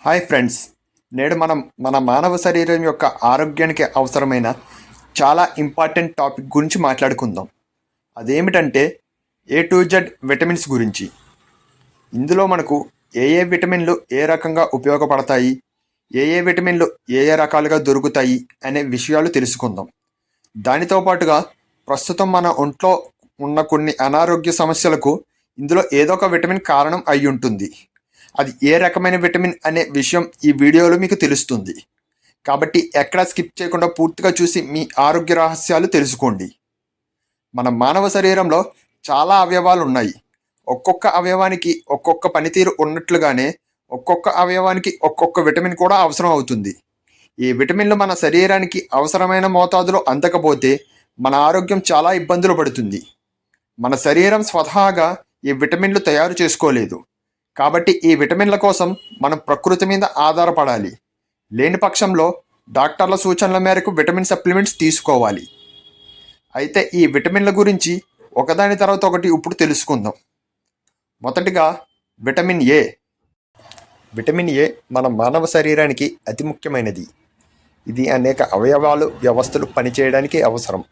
Hi friends, నేడు మనం మన మానవ శరీరం యొక్క ఆరోగ్యానికి అవసరమైన చాలా ఇంపార్టెంట్ టాపిక్ గురించి మాట్లాడుకుందాం. అదేమిటంటే A to Z విటమిన్స్ గురించి. ఇందులో మనకు ఏ ఏ విటమిన్లు ఏ రకంగా ఉపయోగపడతాయి, ఏ ఏ విటమిన్లు ఏ ఏ రకాలుగా దొరుకుతాయి అనే విషయాలు తెలుసుకుందాం. దానితో పాటుగా ప్రస్తుతం మన ఒంట్లో ఉన్న కొన్ని అనారోగ్య సమస్యలకు ఇందులో ఏదో ఒక విటమిన్ కారణం అయి ఉంటుంది. అది ఏ రకమైన విటమిన్ అనే విషయం ఈ వీడియోలో మీకు తెలుస్తుంది. కాబట్టి ఎక్కడా స్కిప్ చేయకుండా పూర్తిగా చూసి మీ ఆరోగ్య రహస్యాలు తెలుసుకోండి. మన మానవ శరీరంలో చాలా అవయవాలు ఉన్నాయి. ఒక్కొక్క అవయవానికి ఒక్కొక్క పనితీరు ఉన్నట్లుగానే ఒక్కొక్క అవయవానికి ఒక్కొక్క విటమిన్ కూడా అవసరం అవుతుంది. ఈ విటమిన్లు మన శరీరానికి అవసరమైన మోతాదులో అందకపోతే మన ఆరోగ్యం చాలా ఇబ్బందులు పడుతుంది. మన శరీరం స్వతహాగా ఈ విటమిన్లు తయారు చేసుకోలేదు. కాబట్టి ఈ విటమిన్ల కోసం మనం ప్రకృతి మీద ఆధారపడాలి. లేని పక్షంలో డాక్టర్ల సూచనల మేరకు విటమిన్ సప్లిమెంట్స్ తీసుకోవాలి. అయితే ఈ విటమిన్ల గురించి ఒకదాని తర్వాత ఒకటి ఇప్పుడు తెలుసుకుందాం. మొదటిగా విటమిన్ ఏ. విటమిన్ ఏ మన మానవ శరీరానికి అతి ముఖ్యమైనది. ఇది అనేక అవయవాలు వ్యవస్థలు పనిచేయడానికి అవసరం.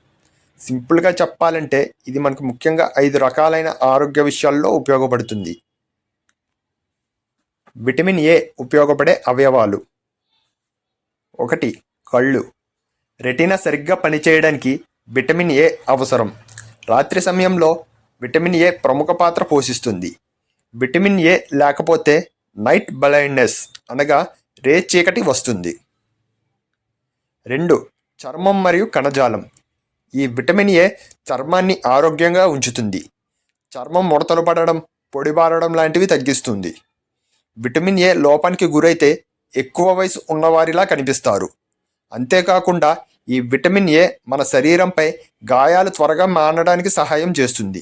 సింపుల్గా చెప్పాలంటే ఇది మనకు ముఖ్యంగా 5 రకాలైన ఆరోగ్య విషయాల్లో ఉపయోగపడుతుంది. విటమిన్ ఏ ఉపయోగపడే అవయవాలు: 1. కళ్ళు. రెటీనా సరిగ్గా పనిచేయడానికి విటమిన్ ఏ అవసరం. రాత్రి సమయంలో విటమిన్ ఏ ప్రముఖ పాత్ర పోషిస్తుంది. విటమిన్ ఏ లేకపోతే నైట్ బ్లైండ్నెస్ అనగా రే చీకటి వస్తుంది. 2. చర్మం మరియు కణజాలం. ఈ విటమిన్ ఏ చర్మాన్ని ఆరోగ్యంగా ఉంచుతుంది. చర్మం ముడతలు పడడం, పొడిబారడం లాంటివి తగ్గిస్తుంది. విటమిన్ ఏ లోపానికి గురైతే ఎక్కువ వయసు ఉన్నవారిలా కనిపిస్తారు. అంతేకాకుండా ఈ విటమిన్ ఏ మన శరీరంపై గాయాలు త్వరగా మానడానికి సహాయం చేస్తుంది.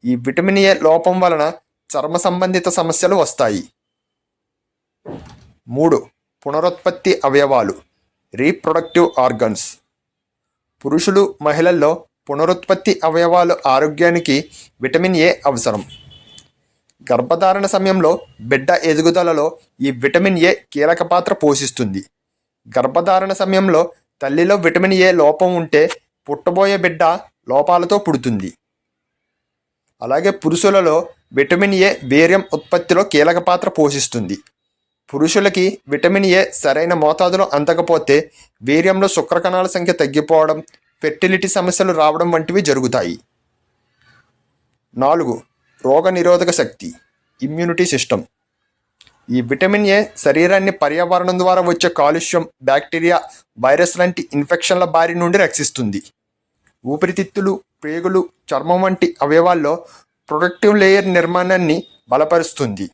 ఈ విటమిన్ ఏ లోపం వలన చర్మ సంబంధిత సమస్యలు వస్తాయి. 3. పునరుత్పత్తి అవయవాలు, రీప్రొడక్టివ్ ఆర్గన్స్. పురుషులు, మహిళల్లో పునరుత్పత్తి అవయవాలు ఆరోగ్యానికి విటమిన్ ఏ అవసరం. గర్భధారణ సమయంలో బిడ్డ ఎదుగుదలలో ఈ విటమిన్ ఏ కీలక పాత్ర పోషిస్తుంది. గర్భధారణ సమయంలో తల్లిలో విటమిన్ ఏ లోపం ఉంటే పుట్టబోయే బిడ్డ లోపాలతో పుడుతుంది. అలాగే పురుషులలో విటమిన్ ఏ వీర్యం ఉత్పత్తిలో కీలక పాత్ర పోషిస్తుంది. పురుషులకి విటమిన్ ఏ సరైన మోతాదులో అందకపోతే వీర్యంలో శుక్రకణాల సంఖ్య తగ్గిపోవడం, ఫెర్టిలిటీ సమస్యలు రావడం వంటివి జరుగుతాయి. 4. రోగ నిరోధక శక్తి, ఇమ్యూనిటీ సిస్టమ్. ఈ విటమిన్ ఏ శరీరాన్ని పర్యావరణం ద్వారా వచ్చే కాలుష్యం, బ్యాక్టీరియా, వైరస్ లాంటి ఇన్ఫెక్షన్ల బారి నుండి రక్షిస్తుంది. ఊపిరితిత్తులు, ప్రేగులు, చర్మం వంటి అవయవాల్లో ప్రొటెక్టివ్ లేయర్ నిర్మాణాన్ని బలపరుస్తుంది.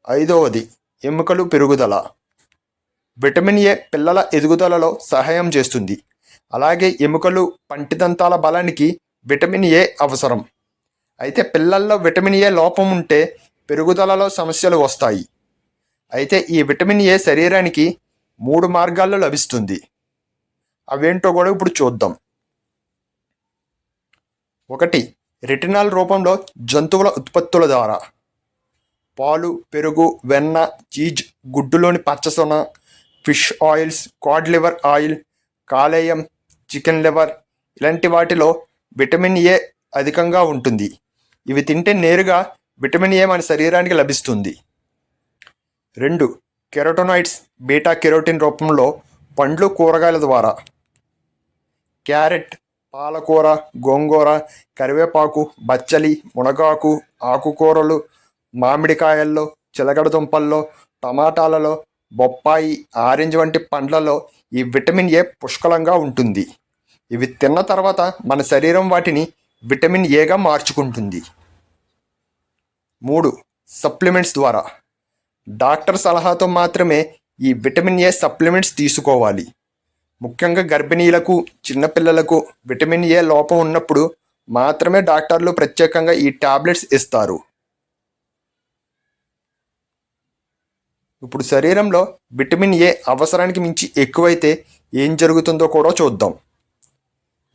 5. ఎముకలు పెరుగుదల. విటమిన్ ఏ పిల్లల ఎదుగుదలలో సహాయం చేస్తుంది. అలాగే ఎముకలు, పంటిదంతాల బలానికి విటమిన్ ఏ అవసరం. అయితే పిల్లల్లో విటమిన్ ఏ లోపం ఉంటే పెరుగుదలలో సమస్యలు వస్తాయి. అయితే ఈ విటమిన్ ఏ శరీరానికి 3 మార్గాల్లో లభిస్తుంది. అవేంటో కూడా ఇప్పుడు చూద్దాం. 1. రెటినాల్ రూపంలో జంతువుల ఉత్పత్తుల ద్వారా. పాలు, పెరుగు, వెన్న, చీజ్, గుడ్డులోని పచ్చసొన, fish oils, cod liver oil, కాలేయం, చికెన్ లివర్ ఇలాంటి వాటిలో విటమిన్ ఏ అధికంగా ఉంటుంది. ఇవి తింటే నేరుగా విటమిన్ ఏ మన శరీరానికి లభిస్తుంది. 2. కెరోటోనాయిడ్స్, బీటా కెరోటిన్ రూపంలో పండ్లు, కూరగాయల ద్వారా. క్యారెట్, పాలకూర, గోంగూర, కరివేపాకు, బచ్చలి, మునగాకు, ఆకుకూరలు, మామిడికాయల్లో, చిలకడ దుంపల్లో, టమాటాలలో, బొప్పాయి, ఆరెంజ్ వంటి పండ్లలో ఈ విటమిన్ ఏ పుష్కలంగా ఉంటుంది. ఇవి తిన్న తర్వాత మన శరీరం వాటిని విటమిన్ ఏగా మార్చుకుంటుంది. 3. సప్లిమెంట్స్ ద్వారా. డాక్టర్ సలహాతో మాత్రమే ఈ విటమిన్ ఏ సప్లిమెంట్స్ తీసుకోవాలి. ముఖ్యంగా గర్భిణీలకు, చిన్నపిల్లలకు విటమిన్ ఏ లోపం ఉన్నప్పుడు మాత్రమే డాక్టర్లు ప్రత్యేకంగా ఈ టాబ్లెట్స్ ఇస్తారు. ఇప్పుడు శరీరంలో విటమిన్ ఏ అవసరానికి మించి ఎక్కువైతే ఏం జరుగుతుందో కూడా చూద్దాం.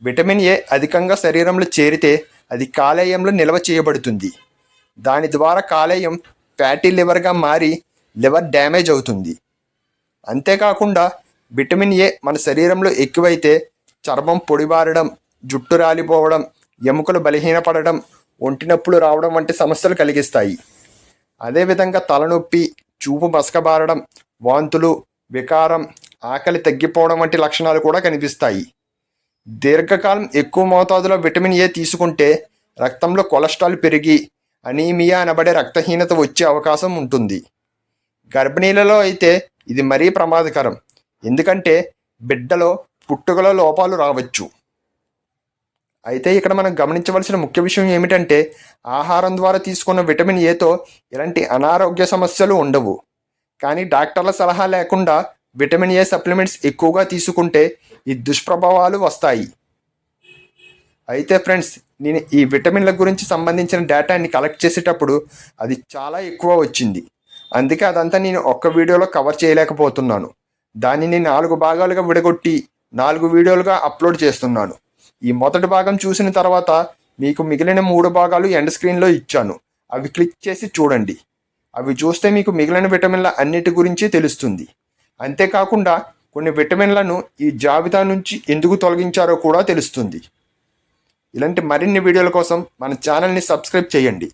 విటమిన్ ఏ అధికంగా శరీరంలో చేరితే అది కాలేయంలో నిల్వ చేయబడుతుంది. దాని ద్వారా కాలేయం ఫ్యాటీ లివర్గా మారి లివర్ డ్యామేజ్ అవుతుంది. అంతేకాకుండా విటమిన్ ఏ మన శరీరంలో ఎక్కువైతే చర్మం పొడిబారడం, జుట్టు రాలిపోవడం, ఎముకలు బలహీనపడడం, ఒంటి నొప్పులు రావడం వంటి సమస్యలు కలిగిస్తాయి. అదేవిధంగా తలనొప్పి, చూపు మసకబారడం, వాంతులు, వికారం, ఆకలి తగ్గిపోవడం వంటి లక్షణాలు కూడా కనిపిస్తాయి. దీర్ఘకాలం ఎక్కువ మోతాదులో విటమిన్ ఏ తీసుకుంటే రక్తంలో కొలెస్ట్రాల్ పెరిగి అనీమియా అనబడే రక్తహీనత వచ్చే అవకాశం ఉంటుంది. గర్భిణీలలో అయితే ఇది మరీ ప్రమాదకరం, ఎందుకంటే బిడ్డలో పుట్టుకలో లోపాలు రావచ్చు. అయితే ఇక్కడ మనం గమనించవలసిన ముఖ్య విషయం ఏమిటంటే ఆహారం ద్వారా తీసుకున్న విటమిన్ ఏతో ఎలాంటి అనారోగ్య సమస్యలు ఉండవు. కానీ డాక్టర్ల సలహా లేకుండా విటమిన్ ఏ సప్లిమెంట్స్ ఎక్కువగా తీసుకుంటే ఈ దుష్ప్రభావాలు వస్తాయి. అయితే ఫ్రెండ్స్, నేను ఈ విటమిన్ల గురించి సంబంధించిన డేటాని కలెక్ట్ చేసేటప్పుడు అది చాలా ఎక్కువ వచ్చింది. అందుకే అదంతా నేను ఒక్క వీడియోలో కవర్ చేయలేకపోతున్నాను. దానిని 4 భాగాలుగా విడగొట్టి 4 వీడియోలుగా అప్లోడ్ చేస్తున్నాను. ఈ మొదటి భాగం చూసిన తర్వాత మీకు మిగిలిన 3 భాగాలు ఎండ్ స్క్రీన్లో ఇచ్చాను. అవి క్లిక్ చేసి చూడండి. అవి చూస్తే మీకు మిగిలిన విటమిన్ల అన్నిటి గురించి తెలుస్తుంది. అంతేకాకుండా కొన్ని విటమిన్లను ఈ జాబితా నుంచి ఎందుకు తొలగించారో కూడా తెలుస్తుంది. ఇలాంటి మరిన్ని వీడియోల కోసం మన ఛానల్ని సబ్స్క్రైబ్ చేయండి.